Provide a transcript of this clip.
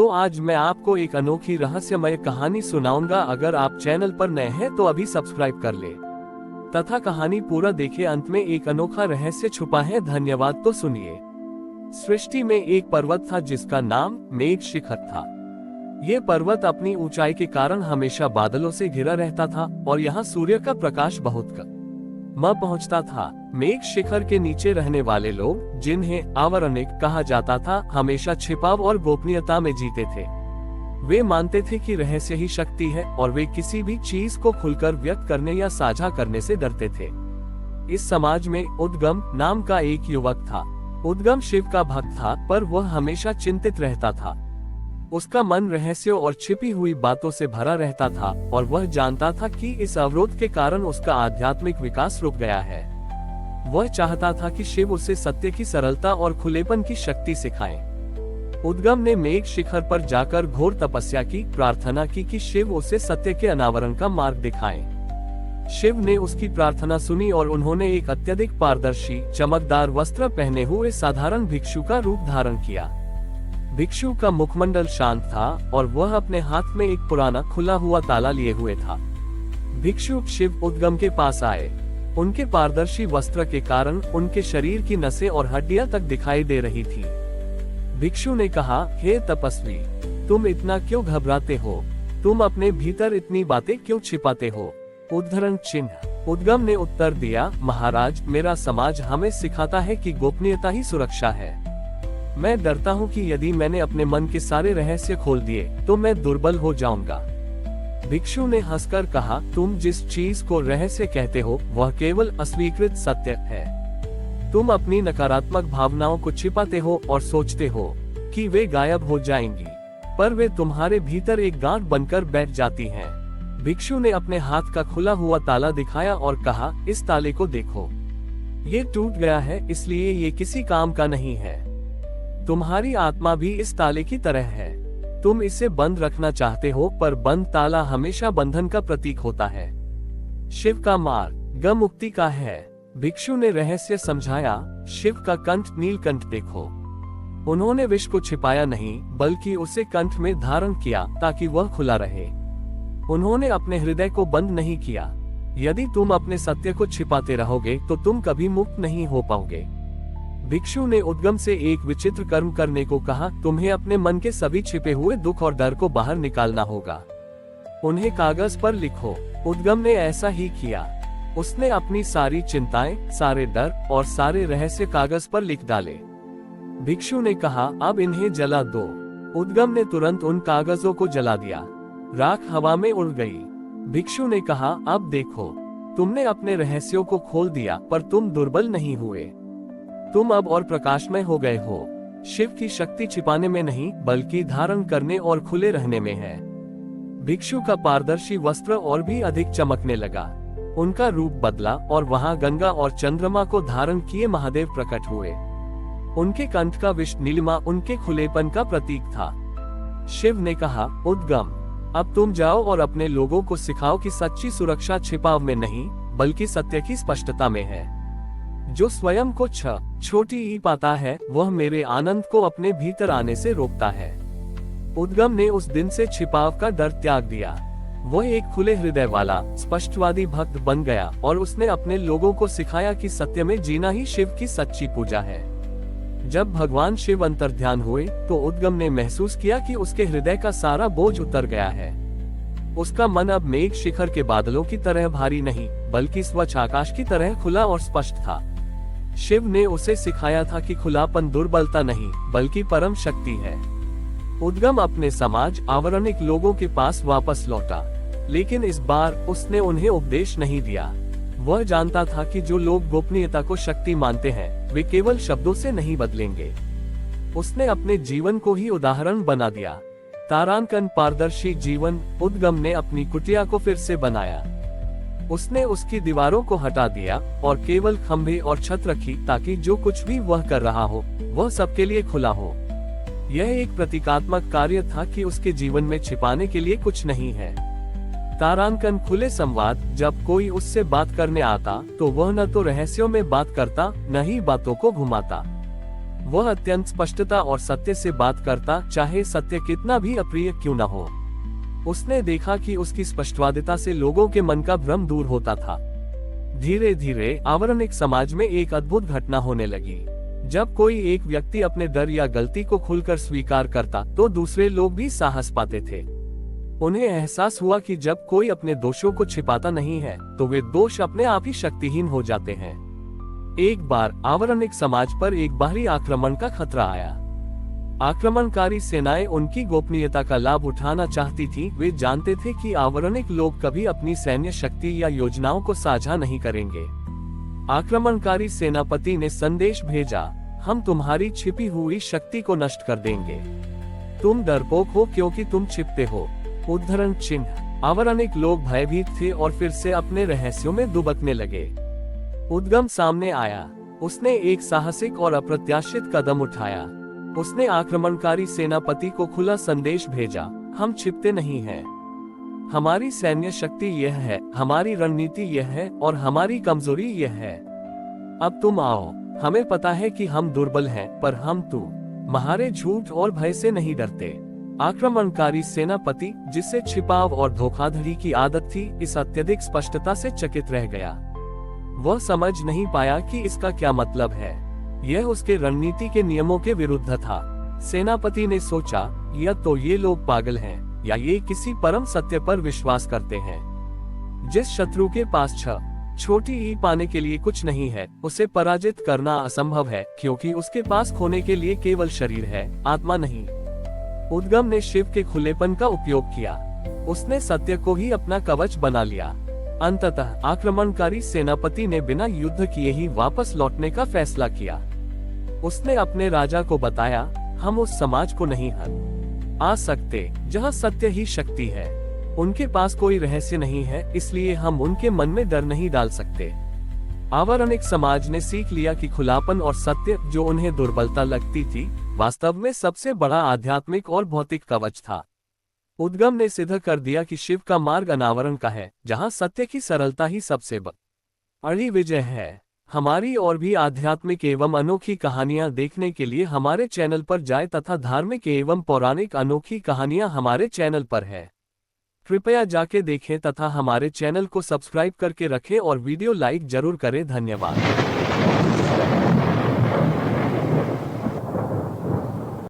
तो आज मैं आपको एक अनोखी रहस्यमय कहानी सुनाऊंगा। अगर आप चैनल पर नए हैं तो अभी सब्सक्राइब कर ले तथा कहानी पूरा देखे। अंत में एक अनोखा रहस्य छुपा है। धन्यवाद। तो सुनिए। सृष्टि में एक पर्वत था जिसका नाम मेघ शिखर था। ये पर्वत अपनी ऊंचाई के कारण हमेशा बादलों से घिरा रहता था और यहाँ सूर्य का प्रकाश बहुत कम पहुंचता था। मेघ शिखर के नीचे रहने वाले लोग, जिन्हें आवरणिक कहा जाता था, हमेशा छिपाव और गोपनीयता में जीते थे। वे मानते थे कि रहस्य ही शक्ति है और वे किसी भी चीज को खुलकर व्यक्त करने या साझा करने से डरते थे। इस समाज में उद्गम नाम का एक युवक था। उद्गम शिव का भक्त था, पर वह हमेशा चिंतित रहता था। उसका मन रहस्यों और छिपी हुई बातों से भरा रहता था और वह जानता था कि इस अवरोध के कारण उसका आध्यात्मिक विकास रुक गया है। वह चाहता था कि शिव उसे सत्य की सरलता और खुलेपन की शक्ति सिखाए। उद्गम ने मेघ शिखर पर जाकर घोर तपस्या की, प्रार्थना की कि शिव उसे सत्य के अनावरण का मार्ग दिखाए। शिव ने उसकी प्रार्थना सुनी और उन्होंने एक अत्यधिक पारदर्शी, चमकदार वस्त्र पहने हुए साधारण भिक्षु का रूप धारण किया। भिक्षु का मुखमंडल शांत था और वह अपने हाथ में एक पुराना खुला हुआ ताला लिए हुए था। भिक्षु शिव उद्गम के पास आए। उनके पारदर्शी वस्त्र के कारण उनके शरीर की नसें और हड्डियां तक दिखाई दे रही थी। भिक्षु ने कहा, हे तपस्वी, तुम इतना क्यों घबराते हो? तुम अपने भीतर इतनी बातें क्यों छिपाते हो? उद्धरण चिन्ह। उद्गम ने उत्तर दिया, महाराज, मेरा समाज हमें सिखाता है कि गोपनीयता ही सुरक्षा है। मैं डरता हूँ कि यदि मैंने अपने मन के सारे रहस्य खोल दिए तो मैं दुर्बल हो जाऊंगा। भिक्षु ने हंसकर कहा, तुम जिस चीज को रहस्य कहते हो वह केवल अस्वीकृत सत्य है। तुम अपनी नकारात्मक भावनाओं को छिपाते हो और सोचते हो कि वे गायब हो जाएंगी, पर वे तुम्हारे भीतर एक गांठ बनकर बैठ जाती हैं। भिक्षु ने अपने हाथ का खुला हुआ ताला दिखाया और कहा, इस ताले को देखो, ये टूट गया है, इसलिए ये किसी काम का नहीं है। तुम्हारी आत्मा भी इस ताले की तरह है। तुम इसे बंद रखना चाहते हो, पर बंद ताला हमेशा बंधन का प्रतीक होता है। शिव का मार्ग मुक्ति का है। भिक्षु ने रहस्य समझाया, शिव का कंठ नीलकंठ देखो। उन्होंने विष को छिपाया नहीं, बल्कि उसे कंठ में धारण किया ताकि वह खुला रहे। उन्होंने अपने हृदय को बंद नहीं किया। यदि तुम अपने सत्य को छिपाते रहोगे तो तुम कभी मुक्त नहीं हो पाओगे। भिक्षु ने उद्गम से एक विचित्र कर्म करने को कहा, तुम्हें अपने मन के सभी छिपे हुए दुख और डर को बाहर निकालना होगा। उन्हें कागज पर लिखो। उद्गम ने ऐसा ही किया। उसने अपनी सारी चिंताएं, सारे डर और सारे रहस्य कागज पर लिख डाले। भिक्षु ने कहा, अब इन्हें जला दो। उद्गम ने तुरंत उन कागजों को जला दिया। राख हवा में उड़ गई। भिक्षु ने कहा, अब देखो, तुमने अपने रहस्यों को खोल दिया, पर तुम दुर्बल नहीं हुए। तुम अब और प्रकाशमय हो गए हो। शिव की शक्ति छिपाने में नहीं, बल्कि धारण करने और खुले रहने में है। भिक्षु का पारदर्शी वस्त्र और भी अधिक चमकने लगा। उनका रूप बदला और वहां गंगा और चंद्रमा को धारण किए महादेव प्रकट हुए। उनके कंठ का विष नीलिमा उनके खुलेपन का प्रतीक था। शिव ने कहा, उद्गम, अब तुम जाओ और अपने लोगों को सिखाओ कि सच्ची सुरक्षा छिपाव में नहीं, बल्कि सत्य की स्पष्टता में है। जो स्वयं को छोटी ही पाता है, वह मेरे आनंद को अपने भीतर आने से रोकता है। उद्गम ने उस दिन से छिपाव का डर त्याग दिया। वह एक खुले हृदय वाला, स्पष्टवादी भक्त बन गया और उसने अपने लोगों को सिखाया कि सत्य में जीना ही शिव की सच्ची पूजा है। जब भगवान शिव अंतर्ध्यान हुए तो उद्गम ने महसूस किया कि उसके हृदय का सारा बोझ उतर गया है। उसका मन अब मेघ शिखर के बादलों की तरह भारी नहीं, बल्कि स्वच्छ आकाश की तरह खुला और स्पष्ट था। शिव ने उसे सिखाया था कि खुलापन दुर्बलता नहीं, बल्कि परम शक्ति है। उद्गम अपने समाज, आवरणिक लोगों के पास वापस लौटा, लेकिन इस बार उसने उन्हें उपदेश नहीं दिया। वह जानता था कि जो लोग गोपनीयता को शक्ति मानते हैं, वे केवल शब्दों से नहीं बदलेंगे। उसने अपने जीवन को ही उदाहरण बना दिया। तारांकन पारदर्शी जीवन। उद्गम ने अपनी कुटिया को फिर से बनाया। उसने उसकी दीवारों को हटा दिया और केवल खंभे और छत रखी, ताकि जो कुछ भी वह कर रहा हो वह सबके लिए खुला हो। यह एक प्रतीकात्मक कार्य था कि उसके जीवन में छिपाने के लिए कुछ नहीं है। तारांकन खुले संवाद। जब कोई उससे बात करने आता तो वह न तो रहस्यों में बात करता, न ही बातों को घुमाता। वह अत्यंत स्पष्टता और सत्य से बात करता, चाहे सत्य कितना भी अप्रिय क्यों न हो। उसने देखा कि उसकी स्पष्टवादिता से लोगों के मन का भ्रम दूर होता था। धीरे धीरे आवरणिक समाज में एक अद्भुत घटना होने लगी। जब कोई एक व्यक्ति अपने डर या गलती को खुलकर स्वीकार करता, तो दूसरे लोग भी साहस पाते थे। उन्हें एहसास हुआ कि जब कोई अपने दोषों को छिपाता नहीं है, तो वे दोष अपने आप ही शक्तिहीन हो जाते हैं। एक बार आवरणिक समाज पर एक बाहरी आक्रमण का खतरा आया। आक्रमणकारी सेनाएं उनकी गोपनीयता का लाभ उठाना चाहती थी। वे जानते थे कि आवरणिक लोग कभी अपनी सैन्य शक्ति या योजनाओं को साझा नहीं करेंगे। आक्रमणकारी सेनापति ने संदेश भेजा, हम तुम्हारी छिपी हुई शक्ति को नष्ट कर देंगे। तुम डरपोक हो क्योंकि तुम छिपते हो। उद्धरण चिन्ह। आवरणिक लोग भयभीत थे और फिर से अपने रहस्यों में दुबकने लगे। उद्गम सामने आया। उसने एक साहसिक और अप्रत्याशित कदम उठाया। उसने आक्रमणकारी सेनापति को खुला संदेश भेजा, हम छिपते नहीं हैं। हमारी सैन्य शक्ति यह है, हमारी रणनीति यह है और हमारी कमजोरी यह है। अब तुम आओ। हमें पता है कि हम दुर्बल हैं, पर हम तुम्हारे झूठ और भय से नहीं डरते। आक्रमणकारी सेनापति, जिसे छिपाव और धोखाधड़ी की आदत थी, इस अत्यधिक स्पष्टता से चकित रह गया। वह समझ नहीं पाया कि इसका क्या मतलब है। यह उसके रणनीति के नियमों के विरुद्ध था। सेनापति ने सोचा, या तो ये लोग पागल हैं, या ये किसी परम सत्य पर विश्वास करते हैं। जिस शत्रु के पास छोटी ई पाने के लिए कुछ नहीं है, उसे पराजित करना असंभव है, क्योंकि उसके पास खोने के लिए केवल शरीर है, आत्मा नहीं। उद्गम ने शिव के खुलेपन का उपयोग किया। उसने सत्य को ही अपना कवच बना लिया। अंततः आक्रमणकारी सेनापति ने बिना युद्ध किए ही वापस लौटने का फैसला किया। उसने अपने राजा को बताया, हम उस समाज को नहीं हर आ सकते जहां सत्य ही शक्ति है। उनके पास कोई रहस्य नहीं है, इसलिए हम उनके मन में डर नहीं डाल सकते। आवरणिक समाज ने सीख लिया कि खुलापन और सत्य, जो उन्हें दुर्बलता लगती थी, वास्तव में सबसे बड़ा आध्यात्मिक और भौतिक कवच था। उद्गम ने सिद्ध कर दिया कि शिव का मार्ग अनावरण का है, जहां सत्य की सरलता ही सबसे बड़ी विजय है। हमारी और भी आध्यात्मिक एवं अनोखी कहानियां देखने के लिए हमारे चैनल पर जाएं तथा धार्मिक एवं पौराणिक अनोखी कहानियां हमारे चैनल पर है। कृपया जाके देखें तथा हमारे चैनल को सब्सक्राइब करके रखें और वीडियो लाइक जरूर करें। धन्यवाद।